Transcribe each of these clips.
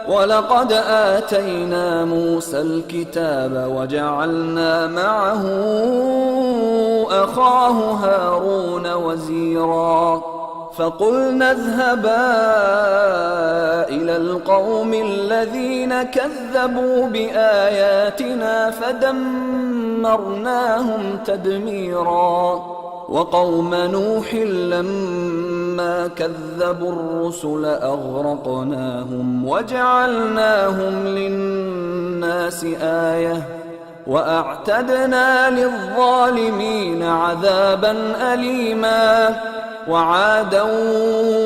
وَلَقَدْ آتَيْنَا مُوسَى الْكِتَابَ وَجَعَلْنَا مَعَهُ أَخَاهُ هَارُونَ وَزِيرًا فَقُلْنَا اذْهَبَا إِلَى الْقَوْمِ الَّذِينَ كَذَّبُوا بِآيَاتِنَا فَدَمَّرْنَاهُمْ تَدْمِيرًا وَقَوْمَ نُوحٍ لَمَّا كَذَّبُوا الرُّسُلَ أَغْرَقْنَاهُمْ وَجَعَلْنَاهُمْ لِلنَّاسِ آيَةً وَأَعْتَدْنَا لِلظَّالِمِينَ عَذَابًا أَلِيمًا وَعَادًا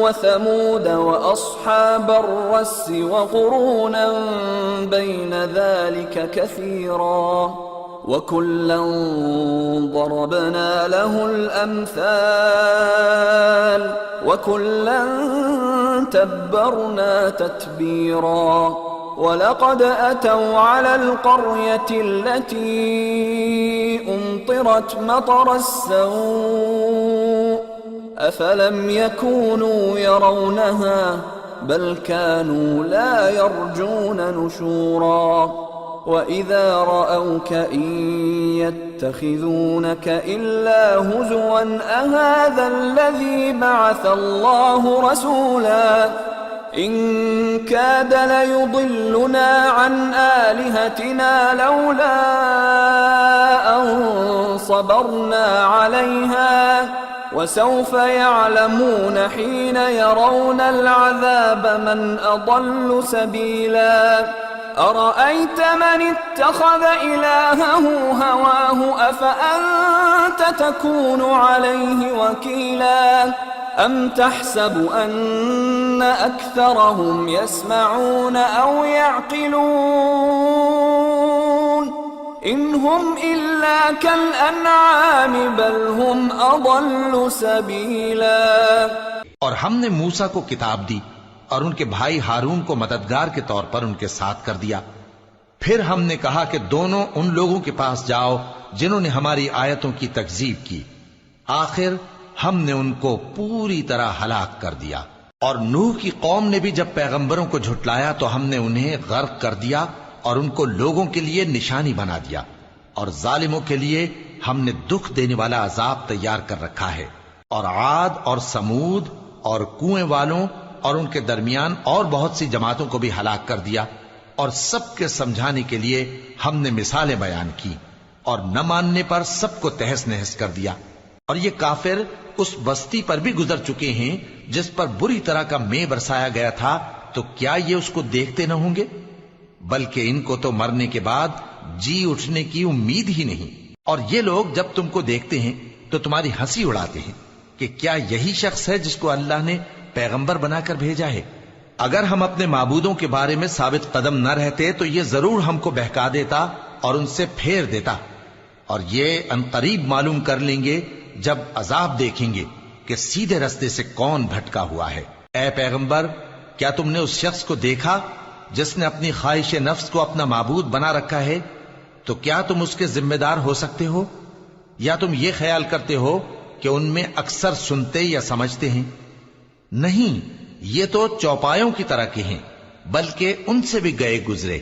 وَثَمُودَ وَأَصْحَابَ الرَّسِّ وَقُرُونًا بَيْنَ ذَلِكَ كَثِيرًا وَكُلًّا ضَرَبْنَا لَهُ الْأَمْثَالَ وَكُلًّا تَبَّرْنَا تَتْبِيرًا وَلَقَدْ أَتَوْا عَلَى الْقَرْيَةِ الَّتِي أُمْطِرَتْ مَطَرَ السَّوْءِ أَفَلَمْ يَكُونُوا يَرَوْنَهَا بَلْ كَانُوا لَا يَرْجُونَ نُشُورًا وَإِذَا رَأَوْكَ إِن يَتَّخِذُونَكَ إِلَّا هُزُوًا أَهَذَا الَّذِي بَعَثَ اللَّهُ رَسُولًا إِن كَادَ لَيُضِلُّنَا عَنْ آلِهَتِنَا لَوْلَا أَن صَبَرْنَا عَلَيْهَا وَسَوْفَ يَعْلَمُونَ حِينَ يَرَوْنَ الْعَذَابَ مَنْ أَضَلُّ سَبِيلًا أَرَأَيْتَ مَنِ اتَّخَذَ إِلَٰهَهُ هَوَاهُ أَفَأَنتَ تَكُونُ عَلَيْهِ وَكِيلًا أَمْ تَحْسَبُ أَنَّ أَكْثَرَهُمْ يَسْمَعُونَ أَوْ يَعْقِلُونَ إِنْ هُمْ إِلَّا كَالْأَنْعَامِ بَلْ هُمْ أَضَلُّ سَبِيلًا اور ہم نے موسیٰ کو کتاب دی اور ان کے بھائی ہارون کو مددگار کے طور پر ان کے ساتھ کر دیا۔ پھر ہم نے کہا کہ دونوں ان لوگوں کے پاس جاؤ جنہوں نے ہماری آیتوں کی تکذیب کی، آخر ہم نے ان کو پوری طرح ہلاک کر دیا۔ اور نوح کی قوم نے بھی جب پیغمبروں کو جھٹلایا تو ہم نے انہیں غرق کر دیا اور ان کو لوگوں کے لیے نشانی بنا دیا، اور ظالموں کے لیے ہم نے دکھ دینے والا عذاب تیار کر رکھا ہے۔ اور عاد اور سمود اور کنویں والوں اور ان کے درمیان اور بہت سی جماعتوں کو بھی ہلاک کر دیا، اور سب کے سمجھانے کے لیے ہم نے مثالیں بیان کی، اور نہ ماننے پر سب کو تہس نہس کر دیا۔ اور یہ کافر اس بستی پر بھی گزر چکے ہیں جس پر بری طرح کا مے برسایا گیا تھا، تو کیا یہ اس کو دیکھتے نہ ہوں گے؟ بلکہ ان کو تو مرنے کے بعد جی اٹھنے کی امید ہی نہیں۔ اور یہ لوگ جب تم کو دیکھتے ہیں تو تمہاری ہنسی اڑاتے ہیں کہ کیا یہی شخص ہے جس کو اللہ نے پیغمبر بنا کر بھیجا ہے؟ اگر ہم اپنے معبودوں کے بارے میں ثابت قدم نہ رہتے تو یہ ضرور ہم کو بہکا دیتا اور ان سے پھیر دیتا، اور یہ عنقریب معلوم کر لیں گے جب عذاب دیکھیں گے کہ سیدھے رستے سے کون بھٹکا ہوا ہے۔ اے پیغمبر، کیا تم نے اس شخص کو دیکھا جس نے اپنی خواہش نفس کو اپنا معبود بنا رکھا ہے؟ تو کیا تم اس کے ذمہ دار ہو سکتے ہو؟ یا تم یہ خیال کرتے ہو کہ ان میں اکثر سنتے یا سمجھتے ہیں؟ نہیں، یہ تو چوپایوں کی طرح کے ہیں، بلکہ ان سے بھی گئے گزرے۔